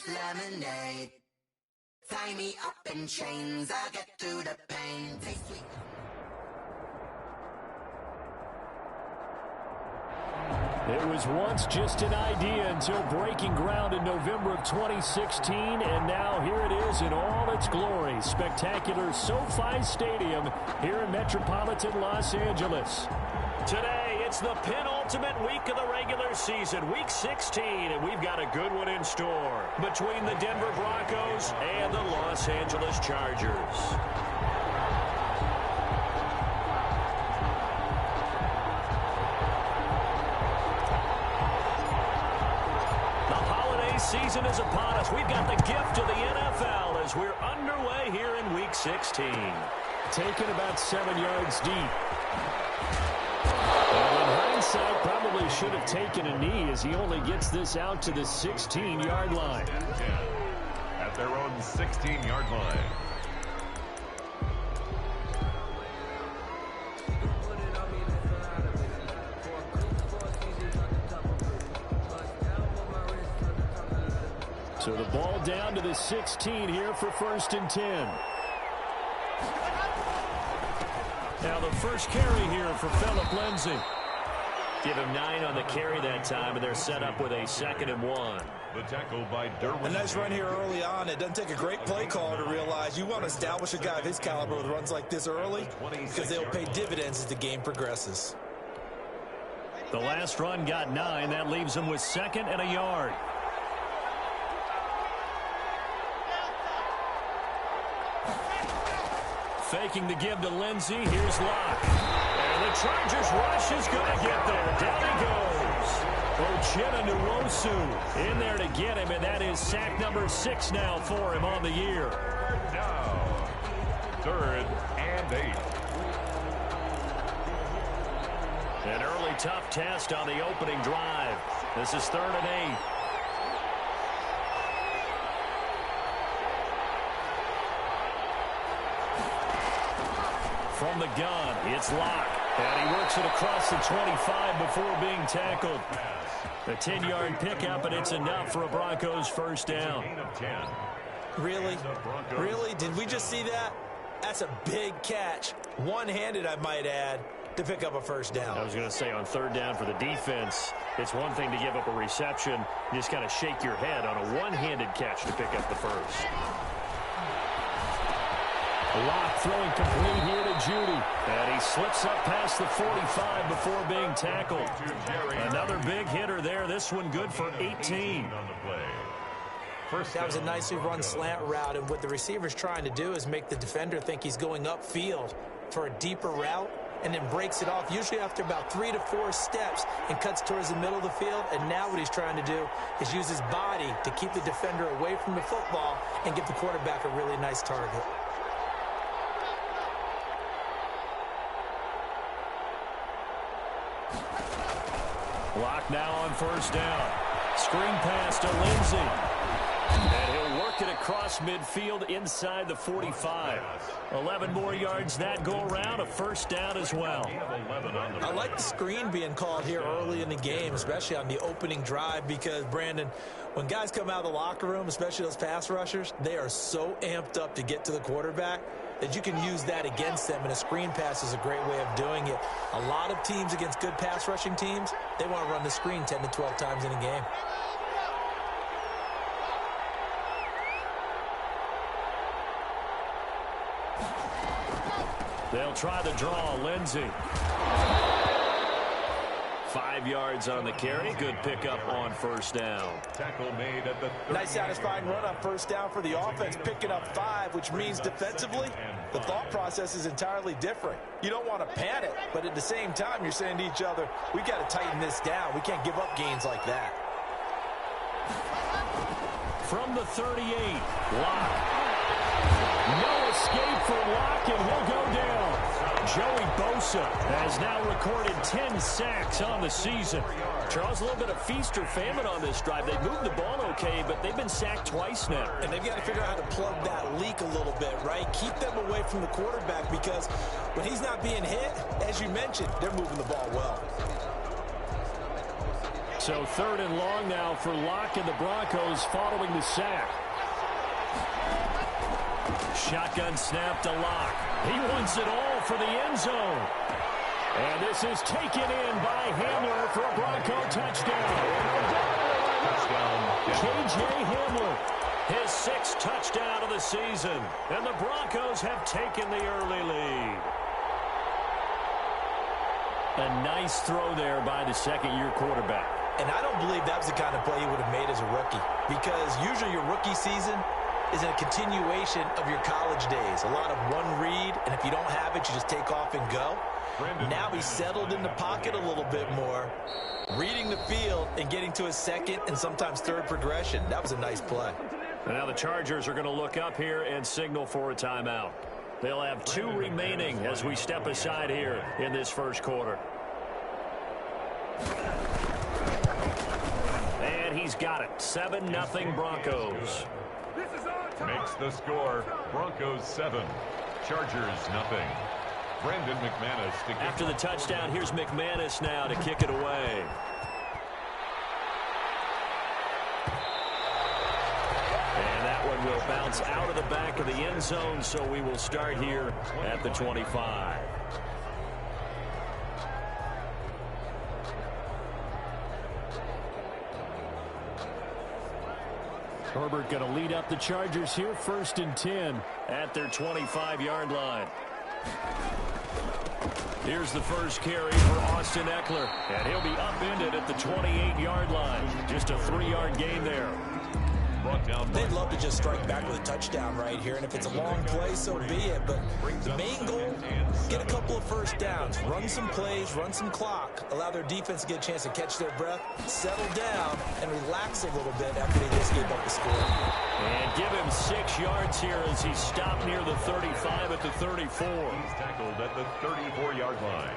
lemonade. Tie me up in chains, I'll get through the pain. Taste sweet. It was once just an idea until breaking ground in November of 2016, and now here it is in all its glory. Spectacular SoFi Stadium here in metropolitan Los Angeles. Today, it's the penultimate week of the regular season, Week 16, and we've got a good one in store between the Denver Broncos and the Los Angeles Chargers. Season is upon us. We've got the gift of the NFL as we're underway here in Week 16. Taken about 7 yards deep. And in hindsight, probably should have taken a knee as he only gets this out to the 16-yard line. At their own 16-yard line. So the ball down to the 16 here for 1st and 10. Now the first carry here for Phillip Lindsay. Give him 9 on the carry that time, and they're set up with a 2nd and 1. The tackle by Derwin. A nice run here early on. It doesn't take a great play call to realize you want to establish a guy of his caliber with runs like this early because they'll pay dividends as the game progresses. The last run got 9. That leaves him with 2nd and a yard. Faking the give to Lindsay. Here's Locke. And the Chargers rush is going to get there. Down he goes. Ochena Nwosu in there to get him, and that is sack number 6 now for him on the year. Down. 3rd and 8. An early tough test on the opening drive. This is 3rd and 8. From the gun, it's Locke. And he works it across the 25 before being tackled. A 10-yard pickup, and it's enough for a Broncos first down. Really? Really? Did we just see that? That's a big catch. One-handed, I might add, to pick up a first down. I was going to say on 3rd down for the defense, it's one thing to give up a reception. You just kind of shake your head on a one-handed catch to pick up the first. Locke throwing complete here to Judy. And he slips up past the 45 before being tackled. Another big hitter there. This one good for 18. That was a nicely run slant route, and what the receiver's trying to do is make the defender think he's going upfield for a deeper route, and then breaks it off, usually after about 3 to 4 steps, and cuts towards the middle of the field. And now what he's trying to do is use his body to keep the defender away from the football and give the quarterback a really nice target. Locke now on 1st down. Screen pass to Lindsay. And he'll work it across midfield inside the 45. 11 more yards that go around, a 1st down as well. I like the screen being called here early in the game, especially on the opening drive, because, Brandon, when guys come out of the locker room, especially those pass rushers, they are so amped up to get to the quarterback that you can use that against them, and a screen pass is a great way of doing it. A lot of teams against good pass rushing teams, they want to run the screen 10 to 12 times in a game. They'll try the draw. Lindsay. 5 yards on the carry. Good pickup on 1st down. Tackle made at the 30. Nice satisfying run on 1st down for the offense, picking up 5, which means defensively, the thought process is entirely different. You don't want to panic, but at the same time, you're saying to each other, we got to tighten this down. We can't give up gains like that. From the 38, Locke. No escape for Locke, and he'll go down. Joey Bosa has now recorded 10 sacks on the season. Charles, a little bit of feast or famine on this drive. They've moved the ball okay, but they've been sacked twice now. And they've got to figure out how to plug that leak a little bit, right? Keep them away from the quarterback, because when he's not being hit, as you mentioned, they're moving the ball well. So 3rd and long now for Locke and the Broncos following the sack. Shotgun snap to Locke. He wants it all for the end zone. And this is taken in by Hamler for a Bronco touchdown. K.J. Hamler, his 6th touchdown of the season. And the Broncos have taken the early lead. A nice throw there by the second-year quarterback. And I don't believe that was the kind of play he would have made as a rookie, because usually your rookie season is a continuation of your college days. A lot of one read, and if you don't have it, you just take off and go. Now he's settled in the pocket a little bit more, reading the field and getting to his 2nd and sometimes 3rd progression. That was a nice play. And now the Chargers are going to look up here and signal for a timeout. They'll have 2 remaining as we step aside here in this first quarter. And he's got it. 7-0 Broncos. Makes the score. Broncos 7. Chargers nothing. Brandon McManus to after the touchdown. Here's McManus now to kick it away. And that one will bounce out of the back of the end zone, so we will start here at the 25. Herbert going to lead up the Chargers here, 1st and 10 at their 25-yard line. Here's the first carry for Austin Eckler, and he'll be upended at the 28-yard line. Just a 3-yard gain there. They'd love to just strike back with a touchdown right here, and if it's a long play, so be it. But the main goal, get a couple of first downs, run some plays, run some clock, allow their defense to get a chance to catch their breath, settle down, and relax a little bit after they just gave up the score. And give him 6 yards here as he stopped near the 35 at the 34. He's tackled at the 34-yard line.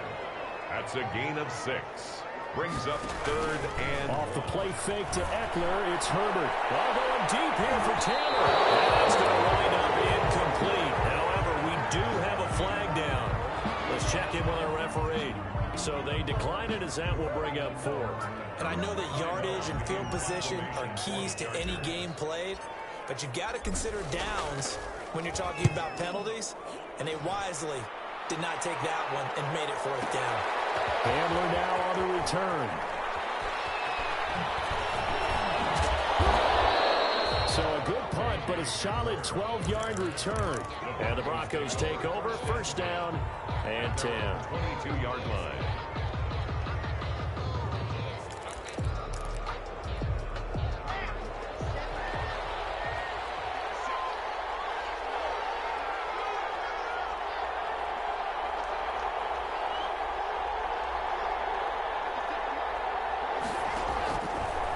That's a gain of 6. Brings up 3rd and... Off the play fake to Eckler, it's Herbert. Ball going deep here for Taylor. And that's going to wind up incomplete. However, we do have a flag down. Let's check in with our referee. So they decline it as that will bring up 4th. And I know that yardage and field position are keys to any game played, but you've got to consider downs when you're talking about penalties, and they wisely did not take that one and made it 4th down. Hamler now on the return. So a good punt, but a solid 12-yard return. And the Broncos take over, 1st down and 10. 22-yard line.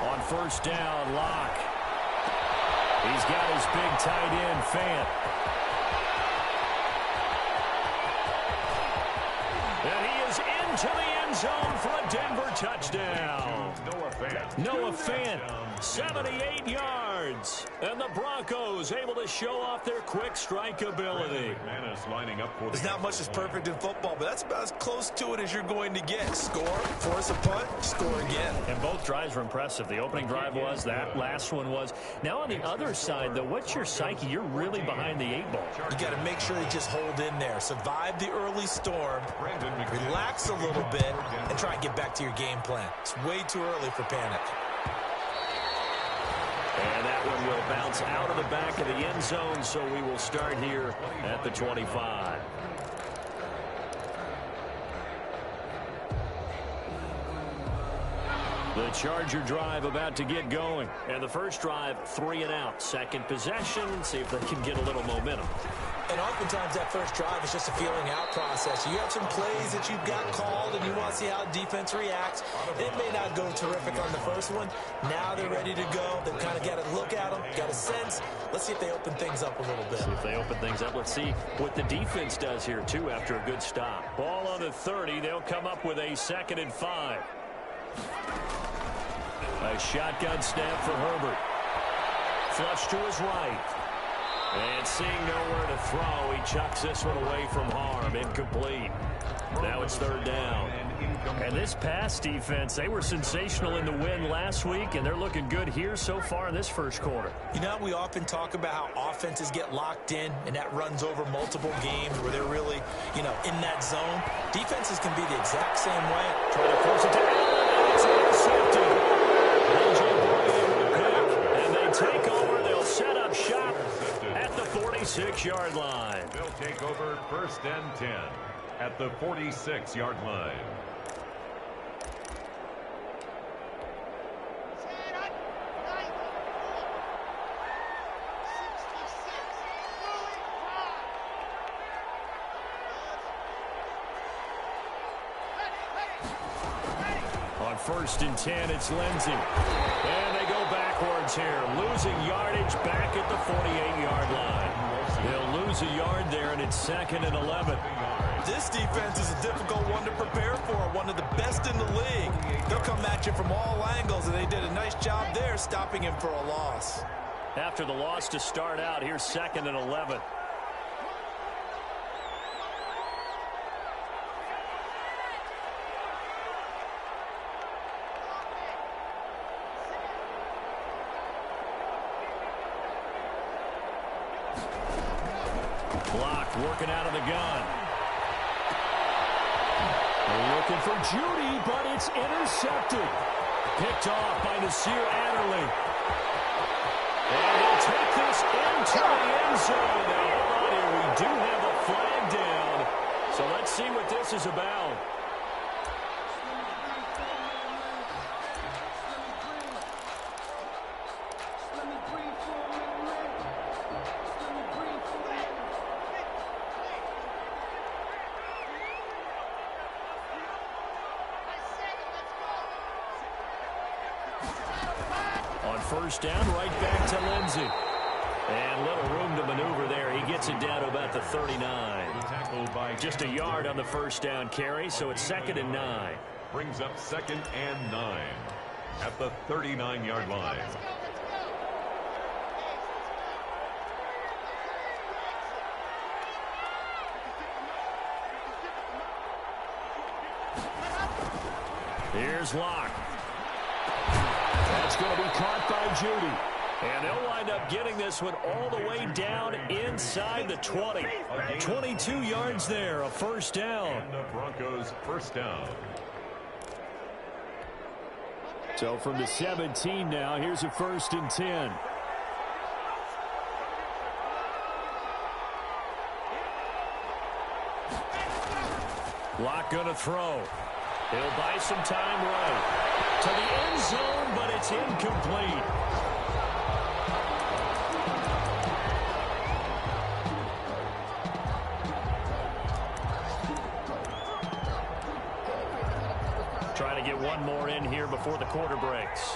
On 1st down, Locke. He's got his big tight end, Fant. And he is into the end zone for a Denver touchdown. Noah Fant, 78 yards. And the Broncos able to show off their quick strike ability. There's not much that's perfect in football, but that's about as close to it as you're going to get. Score, force a punt, score again. And both drives were impressive. The opening drive was, that last one was. Now on the other side, though, what's your psyche? You're really behind the 8 ball. You got to make sure you just hold in there. Survive the early storm, relax a little bit, and try and get back to your game plan. It's way too early for panic. And that one will bounce out of the back of the end zone, so we will start here at the 25. The Charger drive about to get going. And the first drive, 3 and out. Second possession, see if they can get a little momentum. And oftentimes that first drive is just a feeling out process. You have some plays that you've got called and you want to see how the defense reacts. It may not go terrific on the first one. Now they're ready to go. They've kind of got to look at them, got a sense. Let's see if they open things up a little bit. See if they open things up. Let's see what the defense does here, too, after a good stop. Ball on the 30. They'll come up with a 2nd and 5. A shotgun snap for Herbert. Flush to his right. And seeing nowhere to throw, he chucks this one away from harm. Incomplete. Now it's 3rd down. And this pass defense, they were sensational in the win last week, and they're looking good here so far in this first quarter. You know, we often talk about how offenses get locked in, and that runs over multiple games where they're really, in that zone. Defenses can be the exact same way. Trying to force it to it's intercepted. And they take over. They'll set up shop at the 46-yard line. They'll take over 1st and 10 at the 46-yard line. On 1st and 10, it's Lindsey. And they go backwards here, losing yardage back at the 48-yard line. They'll lose a yard there, and it's 2nd and 11. This defense is a difficult one to prepare for, one of the best in the league. They'll come at you from all angles, and they did a nice job there stopping him for a loss. After the loss to start out, here's 2nd and 11. Block working out of the gun. They're looking for Judy, but it's intercepted. Picked off by Nasir Adderley. And they'll take this into the end zone. Now, hold on here. We do have a flag down. So let's see what this is about. On 1st down, right back to Lindsey. And little room to maneuver there. He gets it down to about the 39. Just a yard on the 1st down carry, so it's 2nd and 9. Brings up 2nd and 9 at the 39-yard line. Here's Locke. That's going to be caught by Judy. And they'll wind up getting this one all the way down inside the 20. 22 yards there, a 1st down. And the Broncos 1st down. So from the 17 now, here's a 1st and 10. Locke going to throw. He'll buy some time right to the end zone, but it's incomplete. Trying to get one more in here before the quarter breaks.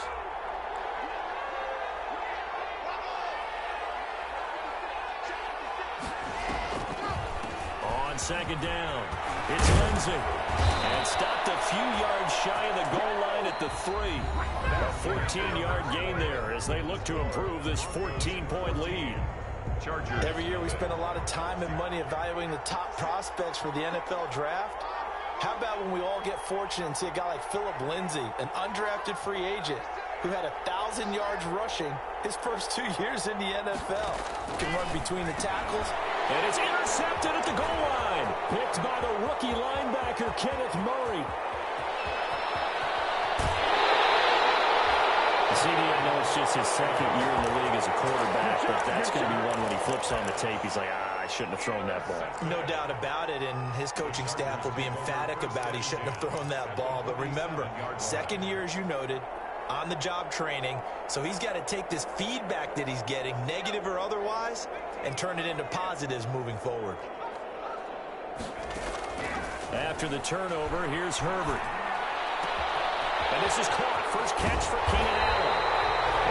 On 2nd down, it's Lindsey. And stopped a few yards shy of the goal line at the 3. A 14-yard gain there as they look to improve this 14-point lead. Chargers. Every year we spend a lot of time and money evaluating the top prospects for the NFL draft. How about when we all get fortunate and see a guy like Phillip Lindsay, an undrafted free agent who had 1,000 yards rushing his first 2 years in the NFL. He can run between the tackles. And it's intercepted at the goal line. Picked by the rookie linebacker, Kenneth Murray. CD, I know it's just his 2nd year in the league as a quarterback, but that's going to be one when he flips on the tape. He's like, I shouldn't have thrown that ball. No doubt about it, and his coaching staff will be emphatic about he shouldn't have thrown that ball. But remember, 2nd year, as you noted, on-the-job training, so he's got to take this feedback that he's getting, negative or otherwise, and turn it into positives moving forward. After the turnover, here's Herbert. And this is caught. First catch for Keenan Allen.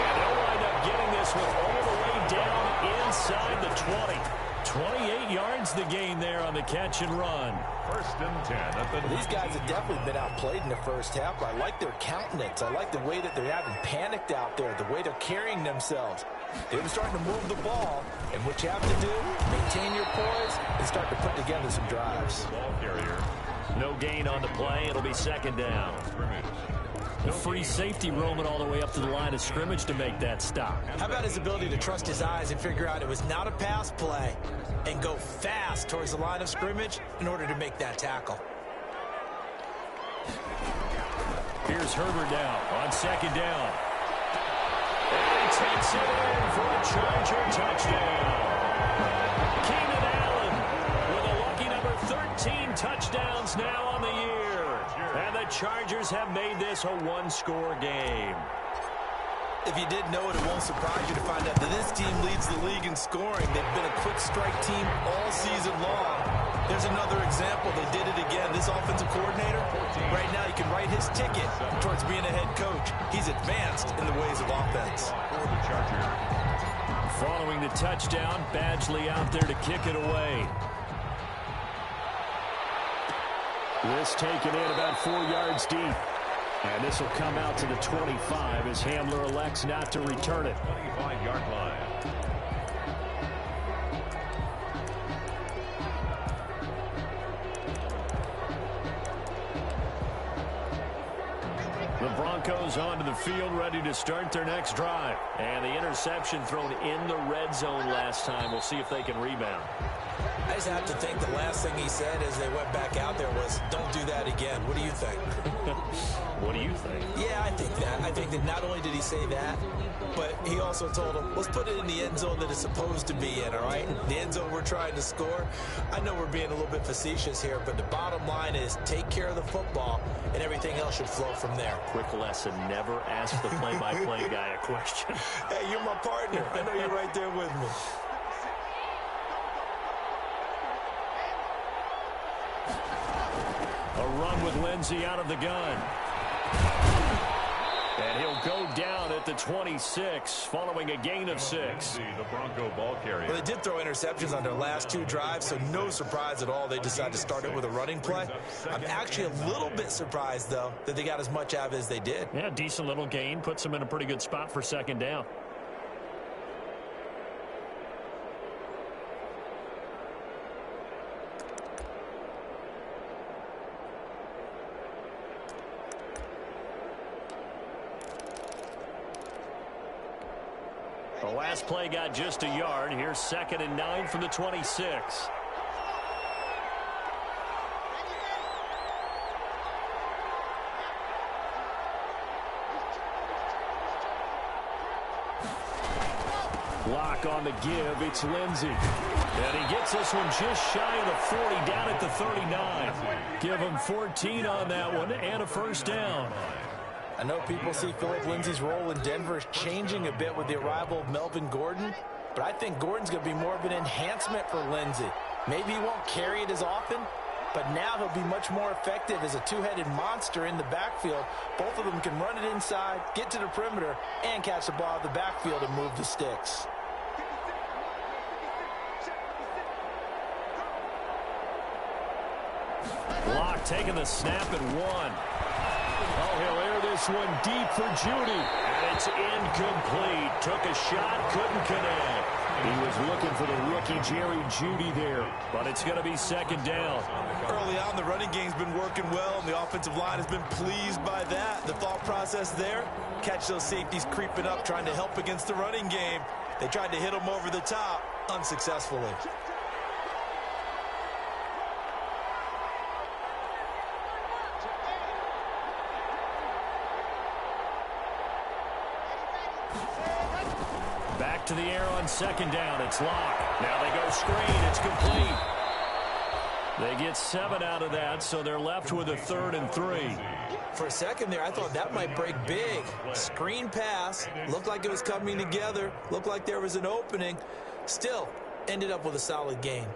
And they'll wind up getting this one all the way down inside the 20. 28 yards the gain there on the catch and run. 1st and 10. These guys have definitely been outplayed in the first half. I like their countenance. I like the way that they haven't panicked out there, the way they're carrying themselves. They're starting to move the ball, and what you have to do, maintain your poise and start to put together some drives. Ball carrier, No gain on the play. It'll be second down. The free safety roaming all the way up to the line of scrimmage to make that stop. How about his ability to trust his eyes and figure out it was not a pass play and go fast towards the line of scrimmage in order to make that tackle. Here's Herbert now on second down. And he takes it in for a Charger touchdown. Keenan Allen with a lucky number 13 touchdowns now on the year. And the Chargers have made this a one-score game. If you didn't know it, it won't surprise you to find out that this team leads the league in scoring. They've been a quick strike team all season long. There's another example. They did it again. This offensive coordinator, right now, he can write his ticket towards being a head coach. He's advanced in the ways of offense. Following the touchdown, Badgley out there to kick it away. This taken in about 4 yards deep. And this will come out to the 25 as Hamler elects not to return it. 25-yard line. The Broncos onto the field, ready to start their next drive. And the interception thrown in the red zone last time. We'll see if they can rebound. I just have to think the last thing he said as they went back out there was, don't do that again. What do you think? What do you think? Yeah, I think that. I think that not only did he say that, but he also told him, let's put it in the end zone that it's supposed to be in, all right? The end zone we're trying to score. I know we're being a little bit facetious here, but the bottom line is take care of the football, and everything else should flow from there. Quick lesson, never ask the play-by-play guy a question. Hey, you're my partner. I know you're right there with me. A run with Lindsey out of the gun. And he'll go down at the 26 following a gain of 6. The Bronco ball carrier. Well, they did throw interceptions on their last 2 drives, so no surprise at all they decided to start it with a running play. I'm actually a little bit surprised, though, that they got as much out of it as they did. Yeah, decent little gain. Puts them in a pretty good spot for second down. The last play got just a yard. Here's 2nd and 9 from the 26. Block on the give. It's Lindsey. And he gets this one just shy of the 40, down at the 39. Give him 14 on that one and a first down. I know people see Philip Lindsay's role in Denver is changing a bit with the arrival of Melvin Gordon, but I think Gordon's going to be more of an enhancement for Lindsay. Maybe he won't carry it as often, but now he'll be much more effective as a two-headed monster in the backfield. Both of them can run it inside, get to the perimeter, and catch the ball out of the backfield and move the sticks. Block taking the snap at 1. Oh, he'll air this one deep for Judy. And it's incomplete. Took a shot, couldn't connect. He was looking for the rookie Jerry Judy there, but it's going to be second down. Early on, the running game's been working well, and the offensive line has been pleased by that. The thought process there, catch those safeties creeping up, trying to help against the running game. They tried to hit them over the top, unsuccessfully. Back to the air on second down. It's Locke. Now they go screen. It's complete. They get 7 out of that, so they're left with a 3rd and 3. For a second there, I thought that might break big. Screen pass. Looked like it was coming together. Looked like there was an opening. Still, ended up with a solid gain.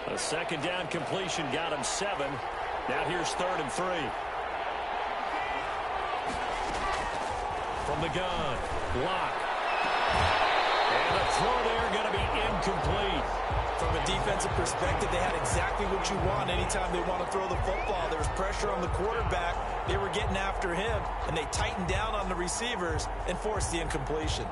A second down completion got him 7. Now here's 3rd and 3. From the gun, Locke. And the throw there going to be incomplete. From a defensive perspective, they had exactly what you want anytime they want to throw the football. There was pressure on the quarterback. They were getting after him, and they tightened down on the receivers and forced the incompletion.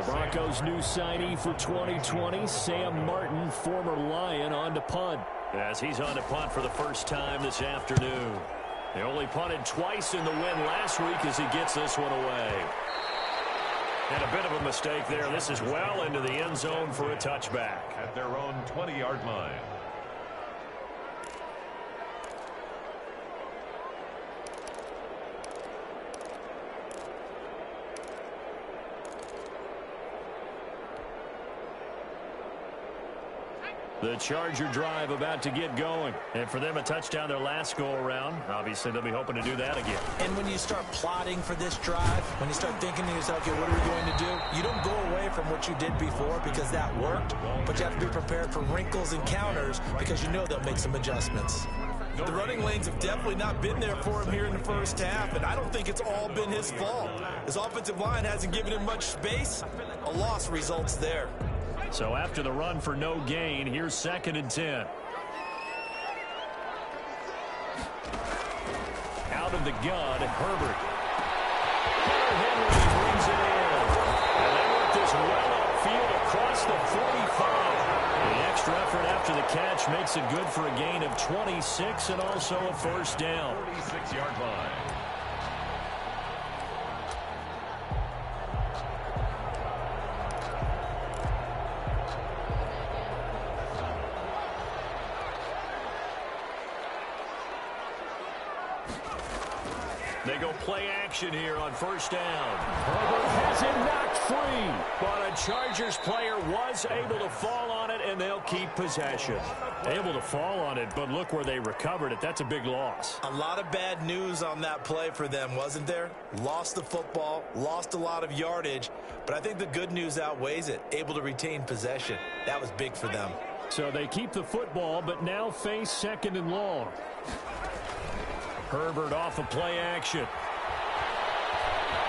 The Broncos' new signee for 2020, Sam Martin, former Lion, on to punt. As he's on to punt for the first time this afternoon. They only punted twice in the win last week as he gets this one away. And a bit of a mistake there. This is well into the end zone for a touchback. At their own 20-yard line. The Charger drive about to get going. And for them, a touchdown their last go-around. Obviously, they'll be hoping to do that again. And when you start plotting for this drive, when you start thinking to yourself, okay, what are we going to do? You don't go away from what you did before because that worked, but you have to be prepared for wrinkles and counters because you know they'll make some adjustments. The running lanes have definitely not been there for him here in the first half, and I don't think it's all been his fault. His offensive line hasn't given him much space. A loss results there. So after the run for no gain, here's 2nd and 10. Out of the gun, Herbert. Henry brings it in. And they work this well upfield across the 45. The extra effort after the catch makes it good for a gain of 26 and also a first down. 46-yard line. They go play action here on first down. Herbert has it knocked free, but a Chargers player was able to fall on it, and they'll keep possession. Able to fall on it, but look where they recovered it. That's a big loss. A lot of bad news on that play for them, wasn't there? Lost the football, lost a lot of yardage, but I think the good news outweighs it. Able to retain possession. That was big for them. So they keep the football, but now face 2nd and long. Herbert off of play action.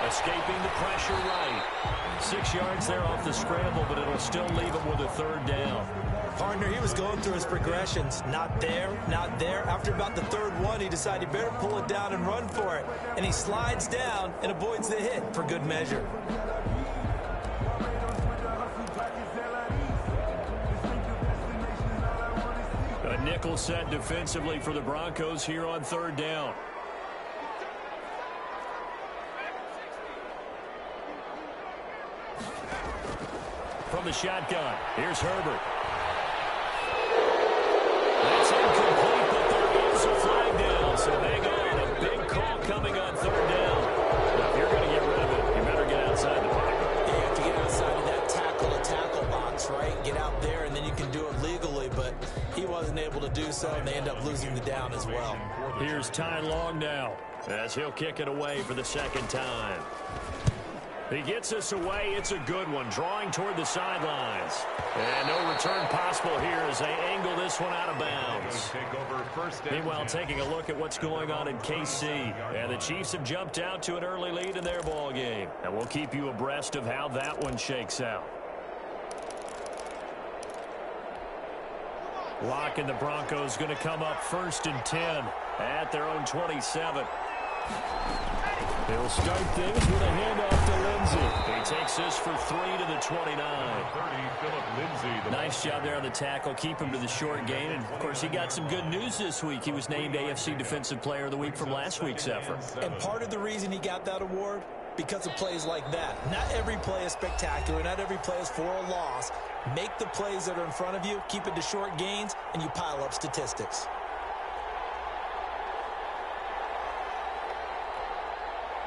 Escaping the pressure right. 6 yards there off the scramble, but it'll still leave him with a 3rd down. Partner, he was going through his progressions. Not there, not there. After about the 3rd one, he decided he better pull it down and run for it. And he slides down and avoids the hit for good measure. A nickel set defensively for the Broncos here on 3rd down. From the shotgun, here's Herbert. That's incomplete, but there is a flag down, so hang on. A big call coming on 3rd down. Now, if you're going to get rid of it, you better get outside the pocket. You have to get outside of that tackle box, right? Get out there, and then you can do it legally, but he wasn't able to do so, and they end up losing the down as well. Here's Ty Long now, as he'll kick it away for the 2nd time. He gets this away. It's a good one, drawing toward the sidelines. And no return possible here as they angle this one out of bounds. Meanwhile, taking a look at what's going on in KC. And the Chiefs have jumped out to an early lead in their ball game. And we'll keep you abreast of how that one shakes out. Locke and the Broncos going to come up 1st and 10 at their own 27. They'll start things with a handoff to Lindsey. He takes this for 3 to the 29. Nice job there on the tackle. Keep him to the short gain. And, of course, he got some good news this week. He was named AFC Defensive Player of the Week from last week's effort. And part of the reason he got that award, because of plays like that. Not every play is spectacular. Not every play is for a loss. Make the plays that are in front of you, keep it to short gains, and you pile up statistics.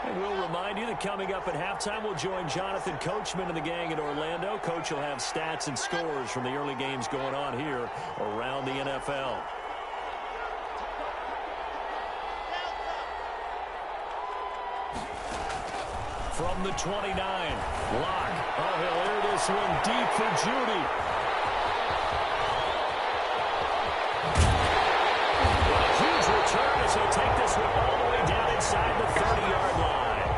And we'll remind you that coming up at halftime, we'll join Jonathan Coachman and the gang in Orlando. Coach will have stats and scores from the early games going on here around the NFL. From the 29, Locke. Oh, he'll air this one deep for Judy. A huge return as he'll take this one all the way down inside the 30-yard line.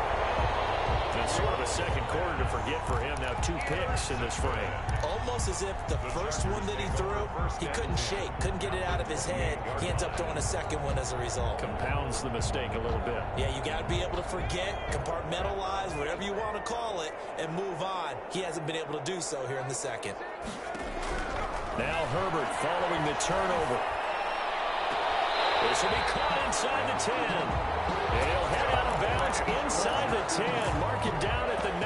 It's sort of a second quarter to forget get for him. Now 2 picks in this frame. Almost as if the first one that he threw, he couldn't shake, couldn't get it out of his head. He ends up throwing a second one as a result. Compounds the mistake a little bit. Yeah, you got to be able to forget, compartmentalize, whatever you want to call it, and move on. He hasn't been able to do so here in the second. Now Herbert following the turnover. This will be caught inside the 10. And he'll head out of bounds inside the 10. Mark it down at the 9.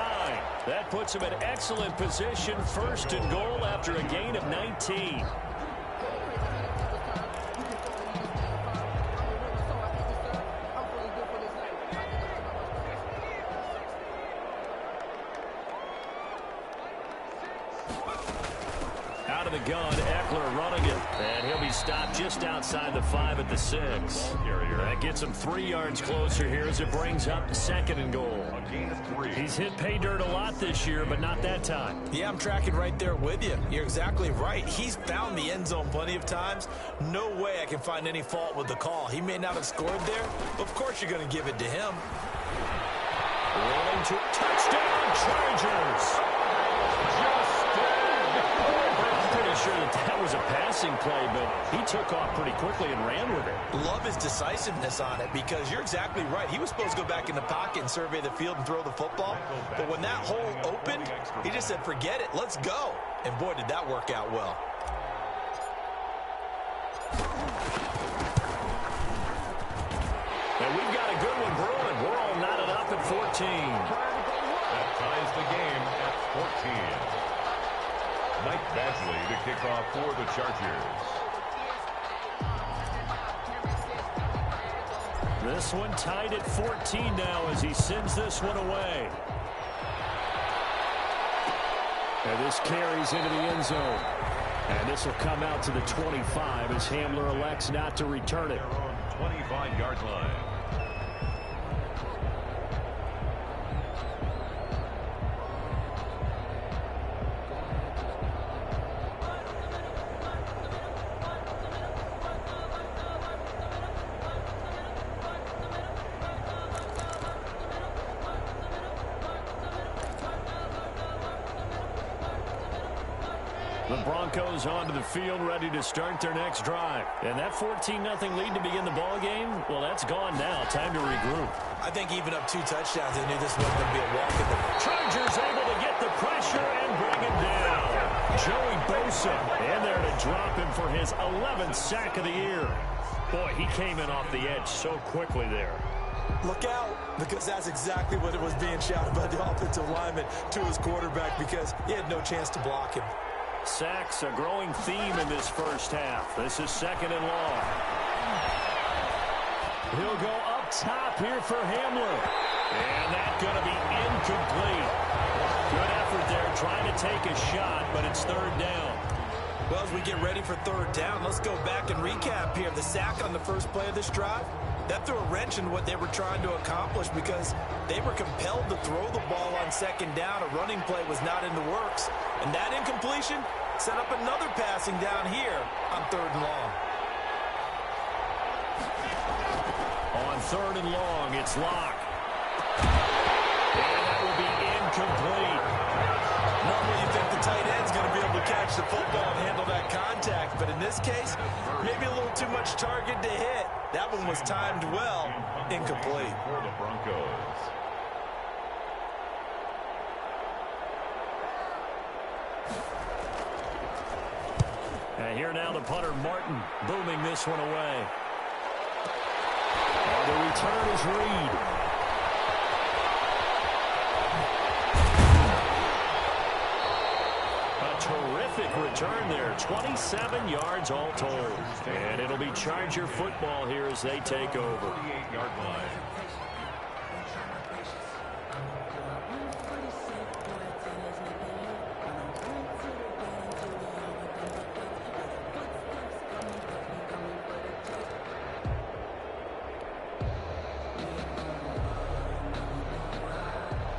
That puts him in excellent position, first and goal after a gain of 19. Out of the gun, Eckler running it. And he'll be stopped just outside the 5 at the 6. That gets him 3 yards closer here as it brings up 2nd and goal. A gain of 3. He's hit pay dirt a lot this year, but not that time. Yeah, I'm tracking right there with you. You're exactly right. He's found the end zone plenty of times. No way I can find any fault with the call. He may not have scored there, but of course you're going to give it to him. Rolling to touchdown, Chargers. Sure that was a passing play, but he took off pretty quickly and ran with it. Love his decisiveness on it because you're exactly right. He was supposed to go back in the pocket and survey the field and throw the football, but when that hole opened, he just said, forget it, let's go. And boy, did that work out well. And we've got a good one brewing. We're all knotted up at 14. That ties the game at 14. Mike Badgley to kick off for the Chargers. This one tied at 14 now as he sends this one away. And this carries into the end zone. And this will come out to the 25 as Hamler elects not to return it. They're on 25-yard line. The Broncos onto the field, ready to start their next drive. And that 14-0 lead to begin the ball game, well, that's gone now. Time to regroup. I think even up 2 touchdowns, they knew this wasn't going to be a walk in the... Chargers able to get the pressure and bring him down. Joey Bosa in there to drop him for his 11th sack of the year. Boy, he came in off the edge so quickly there. Look out, because that's exactly what it was being shouted by the offensive lineman to his quarterback because he had no chance to block him. Sacks, a growing theme in this first half. This is 2nd and long. He'll go up top here for Hamler. And that's going to be incomplete. Good effort there trying to take a shot, but it's 3rd down. Well, as we get ready for 3rd down, let's go back and recap here. The sack on the first play of this drive, that threw a wrench in what they were trying to accomplish because they were compelled to throw the ball on 2nd down. A running play was not in the works. And that incompletion set up another passing down here on 3rd and long. On 3rd and long, it's Locke. And that will be incomplete. Normally you think the tight end's going to be able to catch the football and handle that contact, but in this case, maybe a little too much target to hit. That one was timed well, incomplete. For the Broncos. And here now the punter, Martin, booming this one away. And the return is Reed. A terrific return there. 27 yards all told. And it'll be Charger football here as they take over. 48-yard line.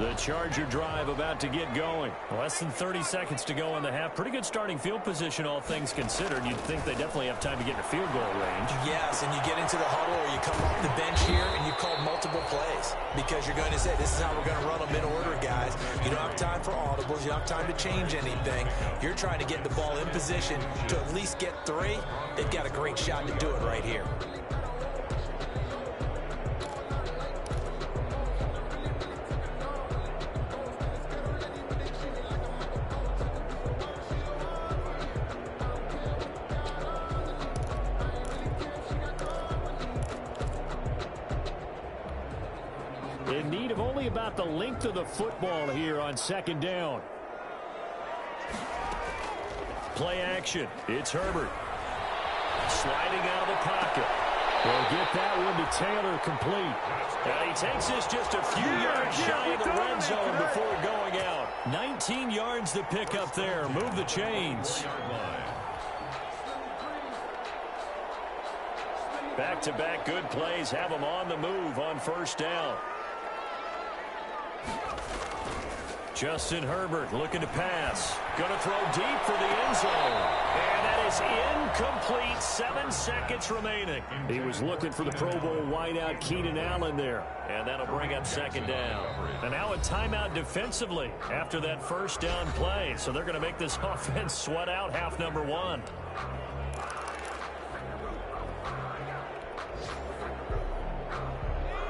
The Charger drive about to get going. Less than 30 seconds to go in the half. Pretty good starting field position, all things considered. You'd think they definitely have time to get in field goal range. Yes, and you get into the huddle or you come off the bench here and you call multiple plays because you're going to say, this is how we're going to run them in order, guys. You don't have time for audibles. You don't have time to change anything. You're trying to get the ball in position to at least get 3. They've got a great shot to do it right here. In need of only about the length of the football here on second down. Play action. It's Herbert. Sliding out of the pocket. They'll get that one to Taylor complete. And he takes this just a few yards shy of the red zone before going out. 19 yards to pick up there. Move the chains. Back-to-back good plays have them on the move on first down. Justin Herbert looking to pass. Going to throw deep for the end zone. And that is incomplete. 7 seconds remaining. He was looking for the Pro Bowl wideout Keenan Allen there. And that'll bring up second down. And now a timeout defensively after that first down play. So they're going to make this offense sweat out half number 1.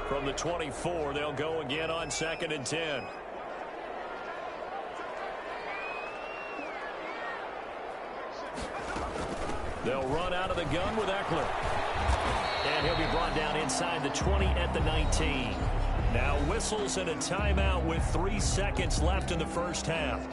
From the 24, they'll go again on 2nd and 10. They'll run out of the gun with Eckler. And he'll be brought down inside the 20 at the 19. Now whistles and a timeout with 3 seconds left in the first half.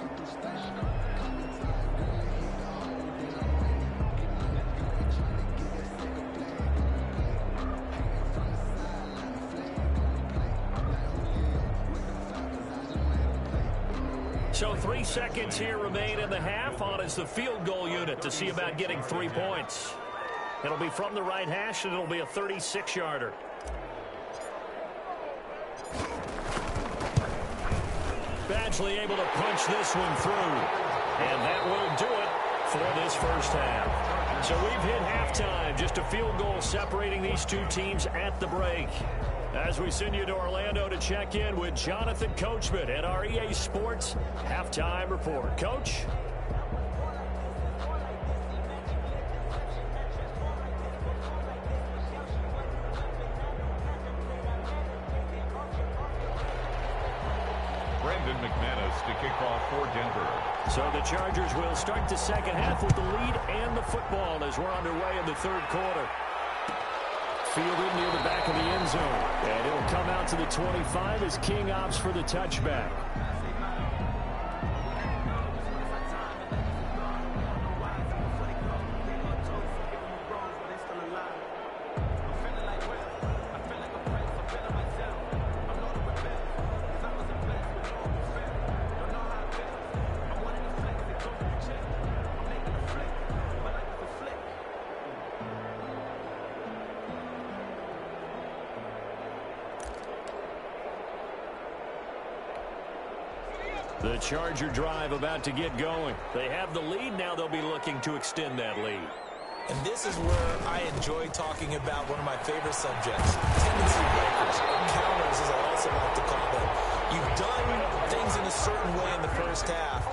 So 3 seconds here remain in the half. On is the field goal unit to see about getting 3 points. It'll be from the right hash, and it'll be a 36-yarder. Badgley able to punch this one through. And that will do it for this first half. So we've hit halftime. Just a field goal separating these two teams at the break. As we send you to Orlando to check in with Jonathan Coachman at our EA Sports Halftime Report. Coach? Brendan McManus to kick off for Denver. So the Chargers will start the second half with the lead and the football as we're underway in the third quarter. Fielded near the back of the end zone. And it'll come out to the 25 as King opts for the touchback. The Charger drive about to get going. They have the lead. Now they'll be looking to extend that lead. And this is where I enjoy talking about one of my favorite subjects, tendency breakers, or counters as I also like to call them. You've done things in a certain way in the first half,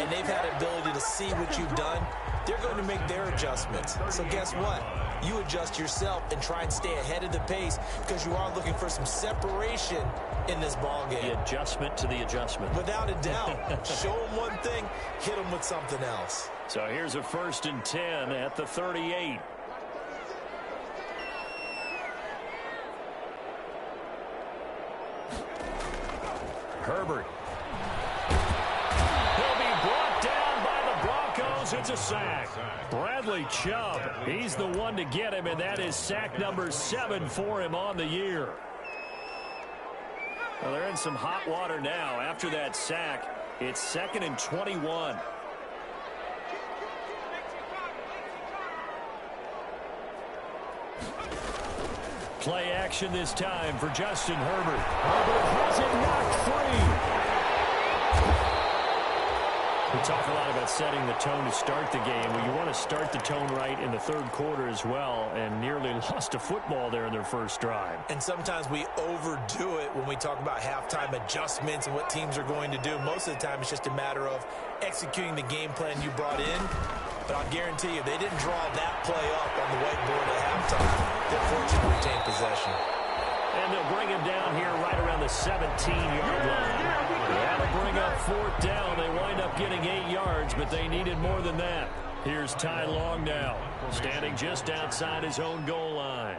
and they've had the ability to see what you've done. They're going to make their adjustments. So guess what? You adjust yourself and try and stay ahead of the pace because you are looking for some separation in this ball game. The adjustment to the adjustment. Without a doubt. Show them one thing, hit them with something else. So here's a 1st and 10 at the 38. Herbert. He'll be brought down by the Broncos. It's a sack. Bradley Chubb, he's the one to get him, and that is sack number 7 for him on the year. Well, they're in some hot water now. After that sack, it's 2nd and 21. Play action this time for Justin Herbert. Herbert has it knocked free. We talk a lot about setting the tone to start the game. Well, you want to start the tone right in the third quarter as well, and nearly lost a football there in their first drive. And sometimes we overdo it when we talk about halftime adjustments and what teams are going to do. Most of the time, it's just a matter of executing the game plan you brought in. But I'll guarantee you, they didn't draw that play up on the whiteboard at halftime. They're fortunate to retain possession. And they'll bring him down here right around the 17-yard line. That'll bring up fourth down. They wind up getting 8 yards, but they needed more than that. Here's Ty Long now, standing just outside his own goal line.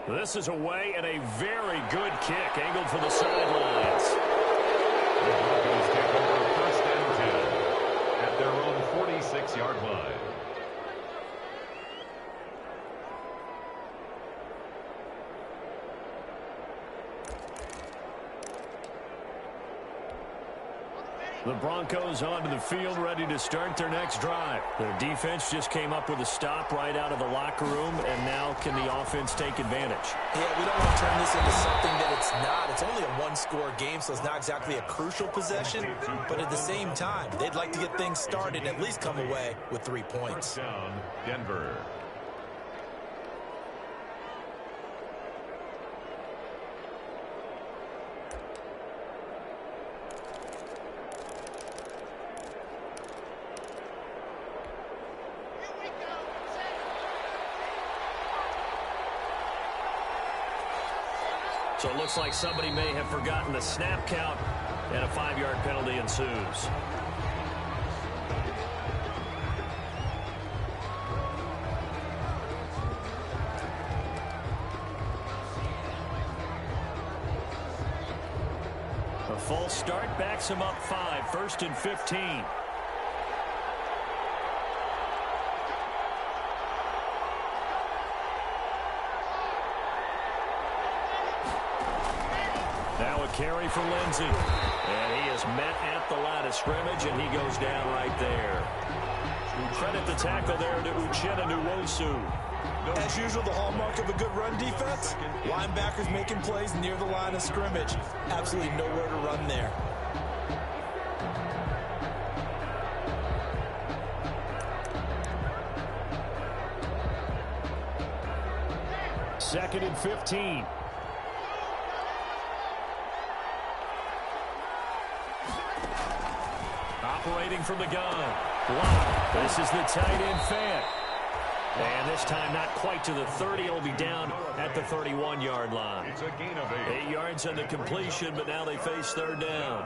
This is away and a very good kick, angled for the sidelines. The Broncos take over first and 10 at their own 46-yard line. The Broncos onto the field, ready to start their next drive. Their defense just came up with a stop right out of the locker room, and now can the offense take advantage? Yeah, we don't want to turn this into something that it's not. It's only a one-score game, so it's not exactly a crucial possession. But at the same time, they'd like to get things started and at least come away with 3 points. First down, Denver. So it looks like somebody may have forgotten the snap count, and a 5-yard penalty ensues. A false start backs him up 5, 1st and 15. Now a carry for Lindsey. And he is met at the line of scrimmage, and he goes down right there. Credit the tackle there to Uchenna Nwosu. As usual, the hallmark of a good run defense, linebackers making plays near the line of scrimmage. Absolutely nowhere to run there. Second and 15. Operating from the gun. Block. This is the tight end Fant. And this time not quite to the 30. It'll be down at the 31-yard line. It's a gain of 8. 8 yards on the completion, but now they face third down.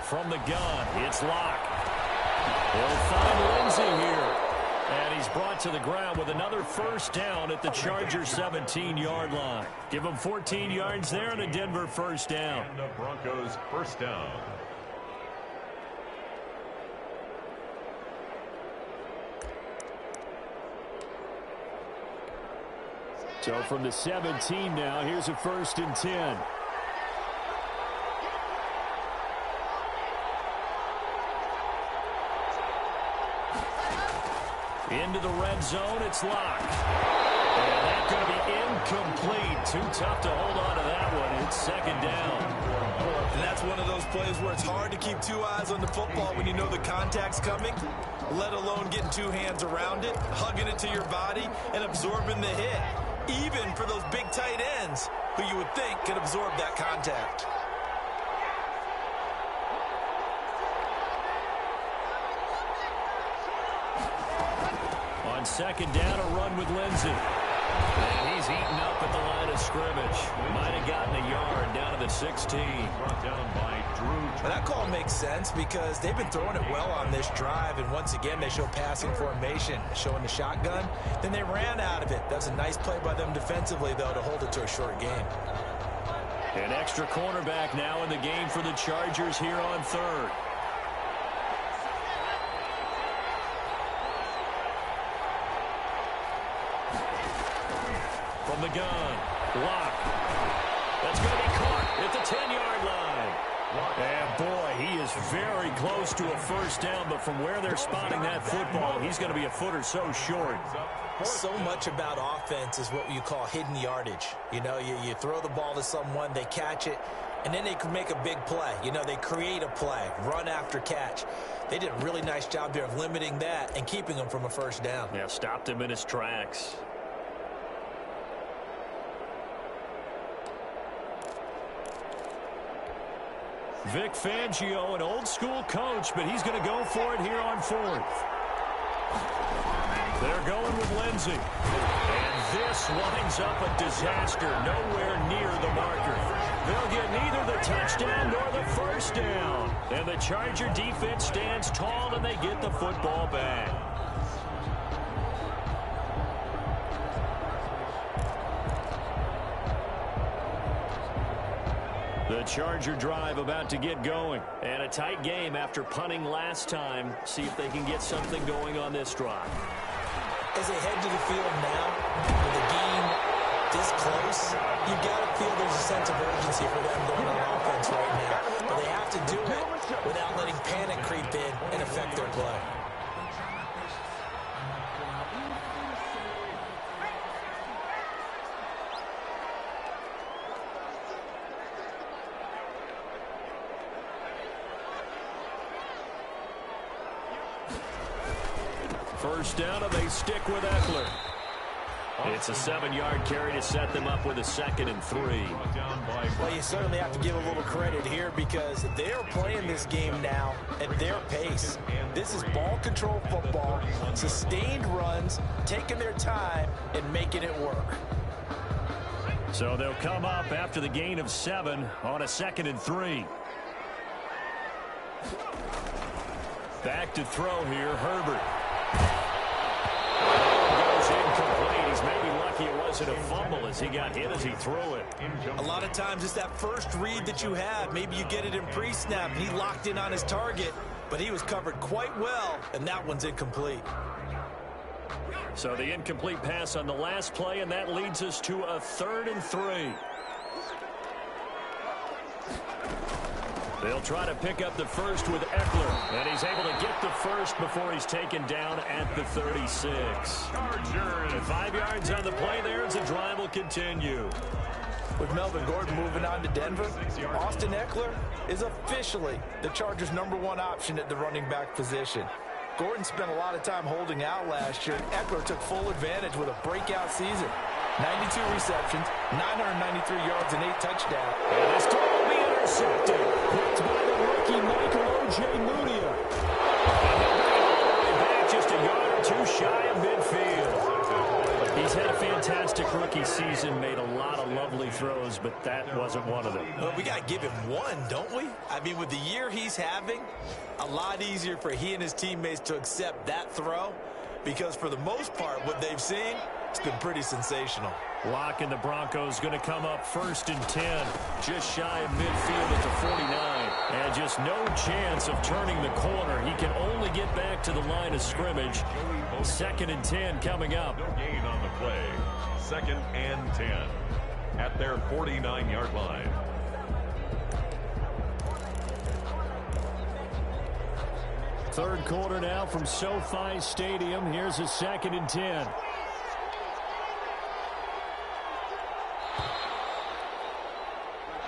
From the gun, it's Locke. He'll find Lindsey here. And he's brought to the ground with another first down at the Chargers' 17-yard line. Give him 14 yards there and a Denver first down. And the Broncos first down. So from the 17 now, here's a 1st and 10. Into the red zone, it's locked. And that's going to be incomplete. Too tough to hold on to that one. It's 2nd down. And that's one of those plays where it's hard to keep 2 eyes on the football when you know the contact's coming, let alone getting 2 hands around it, hugging it to your body, and absorbing the hit. Even for those big tight ends who you would think could absorb that contact. On 2nd down, a run with Lindsey. And he's eaten up at the line of scrimmage. Might have gotten a yard down to the 16. Brought down by Drew. That call makes sense because they've been throwing it well on this drive, and once again they show passing formation, showing the shotgun. Then they ran out of it. That's a nice play by them defensively, though, to hold it to a short game. An extra cornerback now in the game for the Chargers here on 3rd. From the gun, block. That's going to be caught at the 10-yard line. And boy, he is very close to a first down, but from where they're spotting that football, he's going to be a foot or so short. So much about offense is what you call hidden yardage. You know, you throw the ball to someone, they catch it, and then they can make a big play. You know, they create a play, run after catch. They did a really nice job there of limiting that and keeping him from a first down. Yeah, stopped him in his tracks. Vic Fangio, an old-school coach, but he's going to go for it here on 4th. They're going with Lindsey. And this winds up a disaster, nowhere near the marker. They'll get neither the touchdown nor the first down. And the Charger defense stands tall, and they get the football back. The Charger drive about to get going. And a tight game after punting last time. See if they can get something going on this drive. As they head to the field now, with the game this close, you've got to feel there's a sense of urgency for them going on offense right now. But they have to do it without letting panic creep in and affect their play. First down, and they stick with Eckler. It's a 7-yard carry to set them up with a 2nd and 3. Well, you certainly have to give a little credit here because they're playing this game now at their pace. This is ball control football, sustained runs, taking their time and making it work. So they'll come up after the gain of 7 on a 2nd and 3. Back to throw here, Herbert. Goes incomplete. He's maybe lucky it wasn't a fumble as he got hit as he threw it. A lot of times it's that first read that you have. Maybe you get it in pre-snap and he locked in on his target, but he was covered quite well, and that one's incomplete. So the incomplete pass on the last play, and that leads us to a 3rd and 3. They'll try to pick up the first with Eckler, and he's able to get the first before he's taken down at the 36. And 5 yards on the play there as the drive will continue. With Melvin Gordon moving on to Denver, Austin Eckler is officially the Chargers' #1 option at the running back position. Gordon spent a lot of time holding out last year. Eckler took full advantage with a breakout season. 92 receptions, 993 yards, and 8 touchdowns. And this throw will be intercepted. It's by the rookie Michael Ojemudia. And he'll bring it all the way back just a yard or 2 shy of midfield. He's had a fantastic rookie season, made a lot of lovely throws, but that wasn't one of them. Well, we got to give him one, don't we? I mean, with the year he's having, a lot easier for he and his teammates to accept that throw because for the most part, what they've seen, it's been pretty sensational. Locke and the Broncos going to come up 1st and 10, just shy of midfield at the 49. And just no chance of turning the corner. He can only get back to the line of scrimmage. 2nd and 10 coming up. No gain on the play. 2nd and 10 at their 49-yard line. Third quarter now from SoFi Stadium. Here's a 2nd and 10.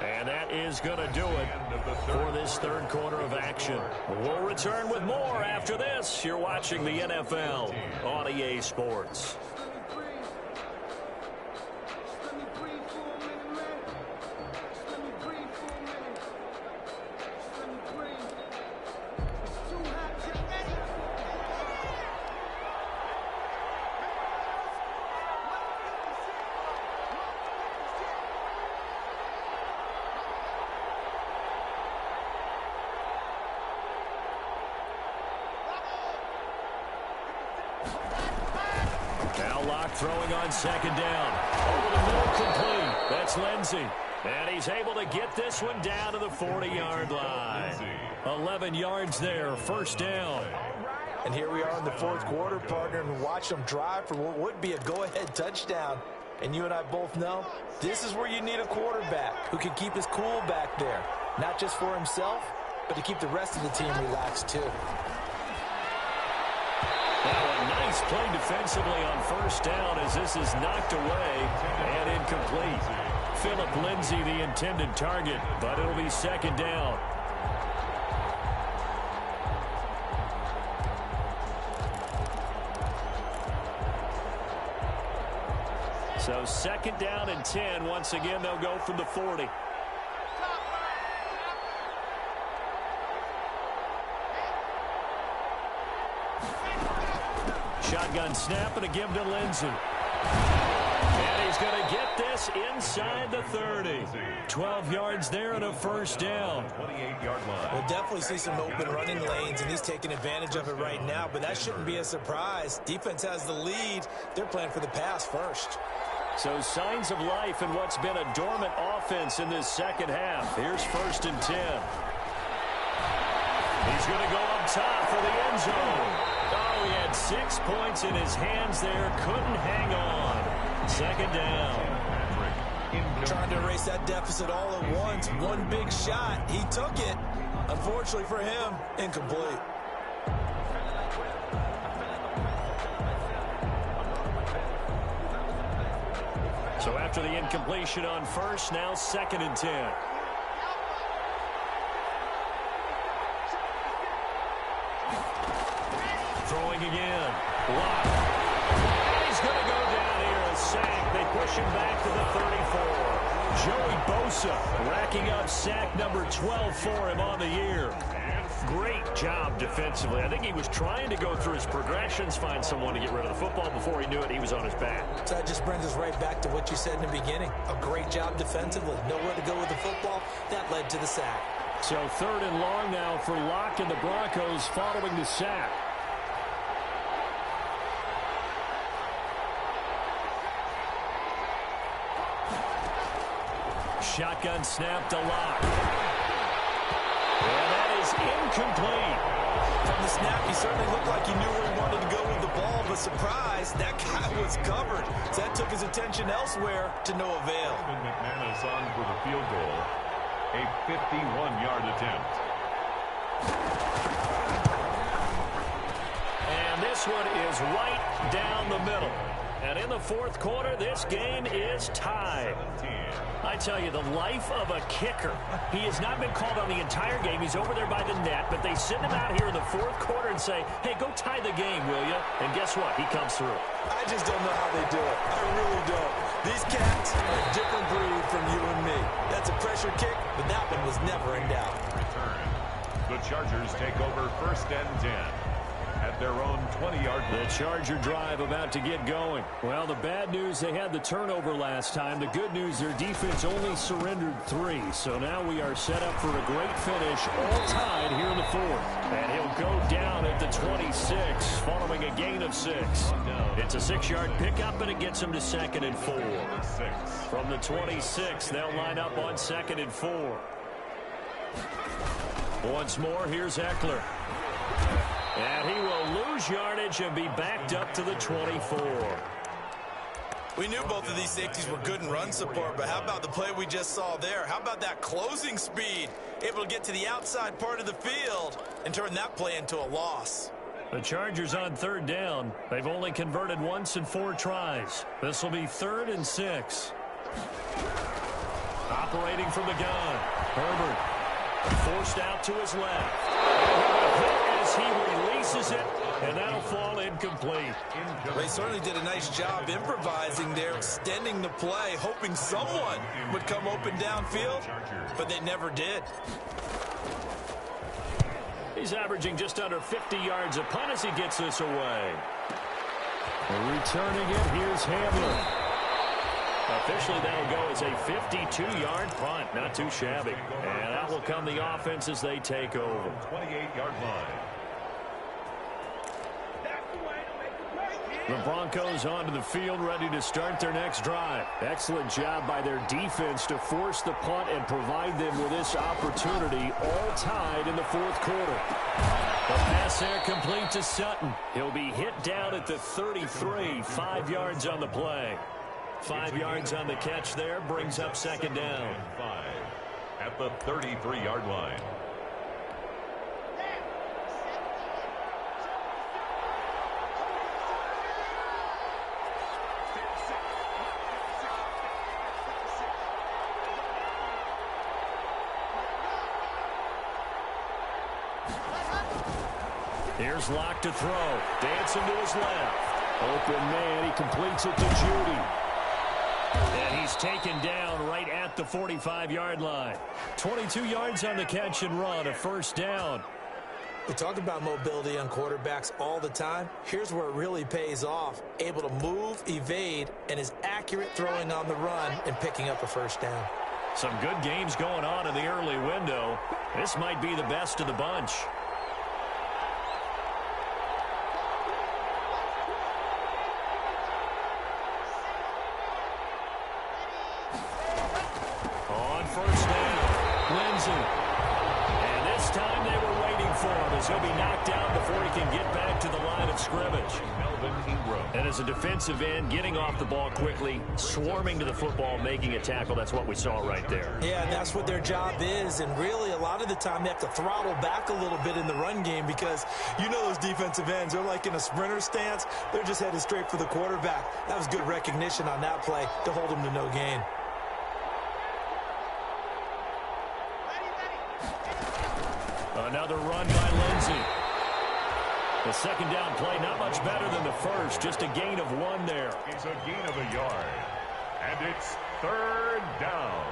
And that is going to do it for this third quarter of action. We'll return with more after this. You're watching the NFL on EA Sports. Throwing on 2nd down. Over the middle, complete. That's Lindsey. And he's able to get this one down to the 40-yard line. 11 yards there, 1st down. And here we are in the 4th quarter, partner, and watch them drive for what would be a go-ahead touchdown. And you and I both know this is where you need a quarterback who can keep his cool back there. Not just for himself, but to keep the rest of the team relaxed too. Now a nice play defensively on 1st down as this is knocked away and incomplete. Philip Lindsay the intended target, but it'll be 2nd down. So 2nd down and 10. Once again, they'll go from the 40. Shotgun snap and a give to Lindsey. And he's going to get this inside the 30. 12 yards there and a 1st down. 28-yard line. We'll definitely see some open running lanes, and he's taking advantage of it right now, but that shouldn't be a surprise. Defense has the lead. They're playing for the pass first. So signs of life in what's been a dormant offense in this 2nd half. Here's 1st and 10. He's going to go up top for the end zone. Oh, he had 6 points in his hands there. Couldn't hang on. 2nd down. Trying to erase that deficit all at once. One big shot. He took it. Unfortunately for him, incomplete. So after the incompletion on 1st, now 2nd and 10. Throwing again. Locke. And he's going to go down here. A sack. They push him back to the 34. Joey Bosa racking up sack number 12 for him on the year. Great job defensively. I think he was trying to go through his progressions, find someone to get rid of the football. Before he knew it, he was on his back. So that just brings us right back to what you said in the beginning. A great job defensively. Nowhere to go with the football. That led to the sack. So 3rd and long now for Locke and the Broncos following the sack. Shotgun snap to Locke. And that is incomplete. From the snap, he certainly looked like he knew where he wanted to go with the ball, but surprise, that guy was covered. So that took his attention elsewhere to no avail. McManus on for the field goal. A 51-yard attempt. And this one is right down the middle. And in the 4th quarter, this game is tied. I tell you, the life of a kicker. He has not been called on the entire game. He's over there by the net, but they send him out here in the 4th quarter and say, hey, go tie the game, will you? And guess what? He comes through. I just don't know how they do it. I really don't. These cats are a different breed from you and me. That's a pressure kick, but that one was never in doubt. Return. The Chargers take over 1st and 10 at at their own 20-yard line. The Charger drive about to get going. Well, the bad news, they had the turnover last time. The good news, their defense only surrendered 3. So now we are set up for a great finish, all tied here in the 4th. And he'll go down at the 26 following a gain of 6. It's a 6-yard pickup, and it gets him to 2nd and 4. From the 26, they'll line up on 2nd and 4. Once more, here's Eckler. And he will lose yardage and be backed up to the 24. We knew both of these safeties were good in run support, but how about the play we just saw there? How about that closing speed? Able to get to the outside part of the field and turn that play into a loss. The Chargers on 3rd down. They've only converted once in 4 tries. This will be 3rd and 6. Operating from the gun. Herbert forced out to his left. And hit as he releases it, and that'll fall incomplete. They certainly did a nice job improvising there, extending the play, hoping someone would come open downfield, but they never did. He's averaging just under 50 yards a punt as he gets this away. Returning it, here's Hamlin. Officially, that'll go as a 52-yard punt. Not too shabby. And out will come the offense as they take over. 28-yard line. The Broncos onto the field, ready to start their next drive. Excellent job by their defense to force the punt and provide them with this opportunity, all tied in the 4th quarter. The pass there complete to Sutton. He'll be hit down at the 33, 5 yards on the play. 5 yards on the catch there, brings up 2nd down. 5 at the 33-yard line. Here's Locke to throw. Dancing to his left. Open man. He completes it to Judy. And he's taken down right at the 45-yard line. 22 yards on the catch and run. A 1st down. We talk about mobility on quarterbacks all the time. Here's where it really pays off. Able to move, evade, and is accurate throwing on the run and picking up a 1st down. Some good games going on in the early window. This might be the best of the bunch. On 1st down, Lindsey. And this time they were waiting for him as he'll be knocked down before he can get back to the line of scrimmage. And as a defensive end, getting off the ball quickly, swarming to the football, making a tackle, that's what we saw right there. Yeah, and that's what their job is. And really, a lot of the time, they have to throttle back a little bit in the run game because you know those defensive ends, they're like in a sprinter stance. They're just headed straight for the quarterback. That was good recognition on that play to hold him to no gain. Another run by Lindsey. The 2nd down play, not much better than the 1st. Just a gain of 1 there. It's a gain of a yard. And it's 3rd down.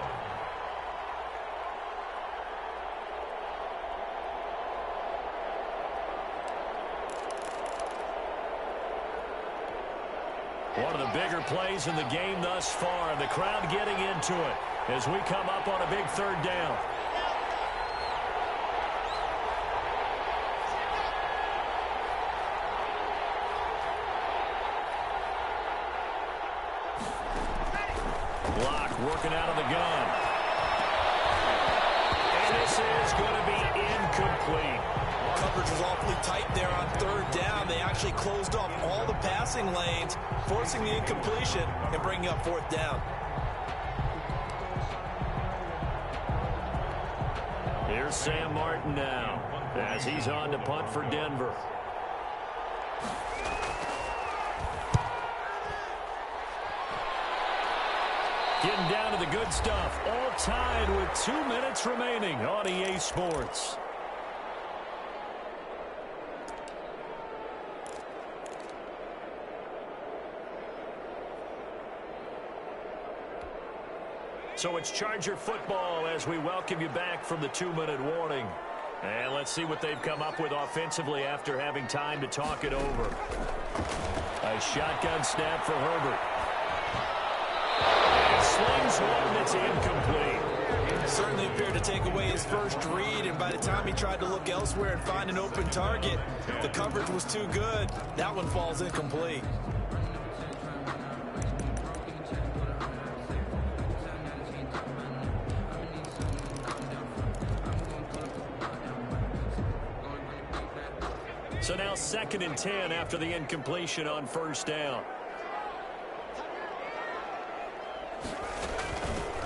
One of the bigger plays in the game thus far. And the crowd getting into it as we come up on a big 3rd down. Working out of the gun. And this is going to be incomplete. Coverage was awfully tight there on 3rd down. They actually closed off all the passing lanes, forcing the incompletion and bringing up 4th down. Here's Sam Martin now as he's on to punt for Denver. Getting down to the good stuff. All tied with 2 minutes remaining on EA Sports. So it's Charger football as we welcome you back from the 2-minute warning. And let's see what they've come up with offensively after having time to talk it over. A shotgun snap for Herbert. And slings one that's incomplete. Certainly appeared to take away his first read, and by the time he tried to look elsewhere and find an open target, the coverage was too good. That one falls incomplete. So now 2nd and 10 after the incompletion on first down.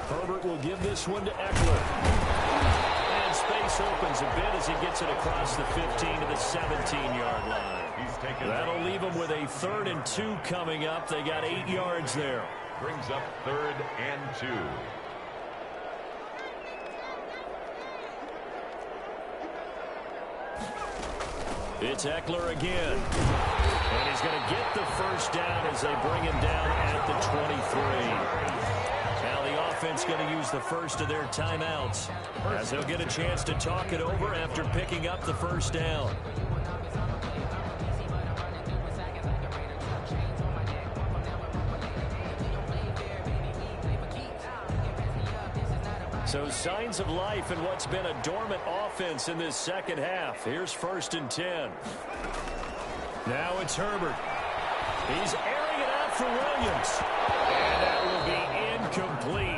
Herbert will give this one to Eckler. And space opens a bit as he gets it across the 15 to the 17-yard line. That'll leave him with a 3rd and 2 coming up. They got 8 yards there. Brings up 3rd and 2. It's Eckler again. And he's going to get the first down as they bring him down at the 23. Now the offense going to use the first of their timeouts as they'll get a chance to talk it over after picking up the first down. So signs of life in what's been a dormant offense in this second half. Here's 1st and 10. Now it's Herbert. He's airing it out for Williams. And that will be incomplete.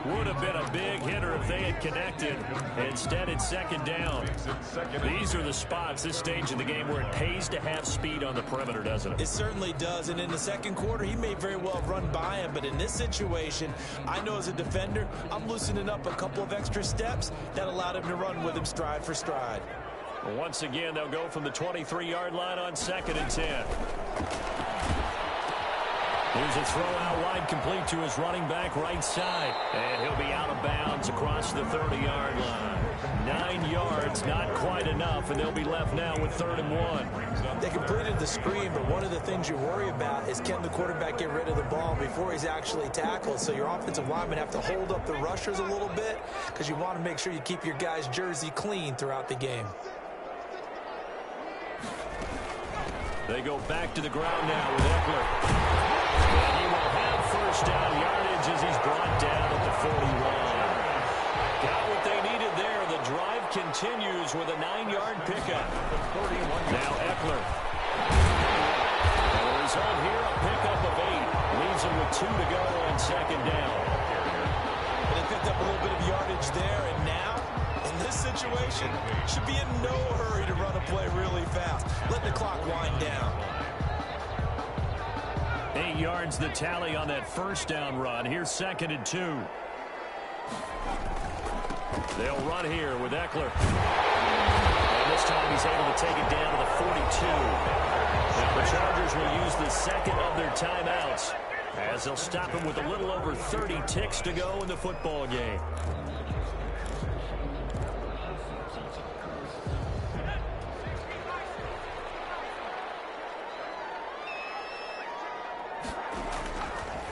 Would have been a big hitter if they had connected. Instead, it's 2nd down. These are the spots, this stage of the game, where it pays to have speed on the perimeter, doesn't it? It certainly does, and in the second quarter, he may very well have run by him, but in this situation, I know as a defender, I'm loosening up a couple of extra steps that allowed him to run with him stride for stride. Once again, they'll go from the 23-yard line on 2nd and 10. Here's a throw out wide, complete to his running back right side. And he'll be out of bounds across the 30-yard line. 9 yards, not quite enough, and they'll be left now with 3rd and 1. They completed the screen, but one of the things you worry about is can the quarterback get rid of the ball before he's actually tackled. So your offensive linemen have to hold up the rushers a little bit because you want to make sure you keep your guy's jersey clean throughout the game. They go back to the ground now with Eckler. And he will have first down yardage as he's brought down at the 41. Got what they needed there. The drive continues with a 9-yard pickup. Now Eckler. And the result here, a pickup of 8. Leaves him with 2 to go on 2nd down. And they picked up a little bit of yardage there, and now, in this situation, should be in no hurry to run a play really fast. Let the clock wind down. 8 yards the tally on that first down run. Here's 2nd and 2. They'll run here with Eckler. And this time he's able to take it down to the 42. Now the Chargers will use the 2nd of their timeouts as they'll stop him with a little over 30 ticks to go in the football game.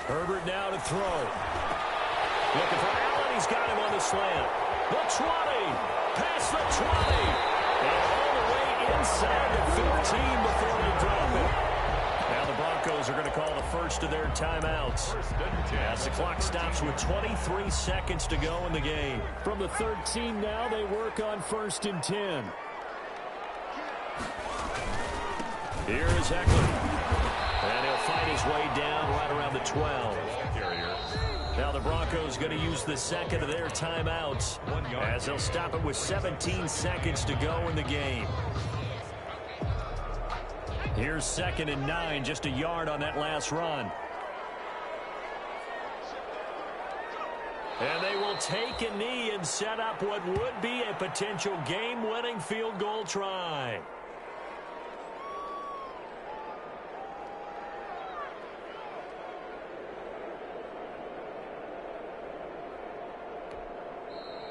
Herbert now to throw. Looking for Allen. He's got him on the slant. The 20. Past the 20. And all the way inside the 15 before they drop it. Now the Broncos are going to call the first of their timeouts as the clock stops with 23 seconds to go in the game. From the 13 now, they work on 1st and 10. Here is Eckler. And he'll find his way down right around the 12. Now the Broncos going to use the 2nd of their timeouts as they'll stop it with 17 seconds to go in the game. Here's 2nd and 9, just a yard on that last run. And they will take a knee and set up what would be a potential game-winning field goal try.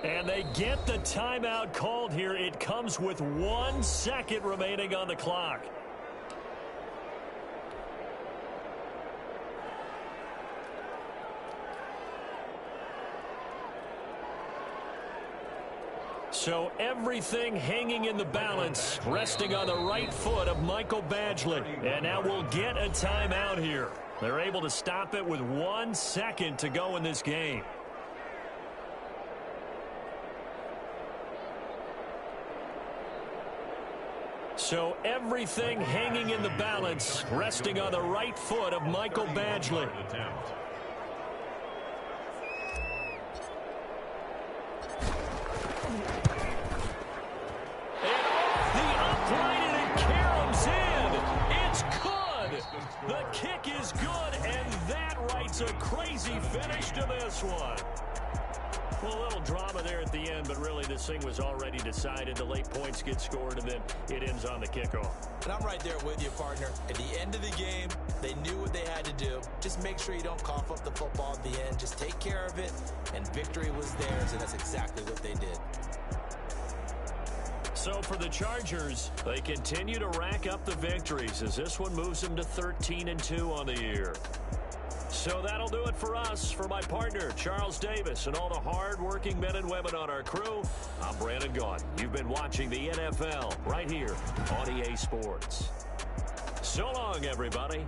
And they get the timeout called here. It comes with 1 second remaining on the clock. So everything hanging in the balance, resting on the right foot of Michael Badgley. And now we'll get a timeout here. They're able to stop it with 1 second to go in this game. So everything hanging in the balance, resting on the right foot of Michael Badgley. The kick is good, and that writes a crazy finish to this one. Well, a little drama there at the end, but really this thing was already decided. The late points get scored, and then it ends on the kickoff. And I'm right there with you, partner. At the end of the game, they knew what they had to do. Just make sure you don't cough up the football at the end. Just take care of it, and victory was theirs, and that's exactly what they did. So for the Chargers, they continue to rack up the victories as this one moves them to 13-2 on the year. So that'll do it for us. For my partner, Charles Davis, and all the hard-working men and women on our crew, I'm Brandon Gaudin. You've been watching the NFL right here on EA Sports. So long, everybody.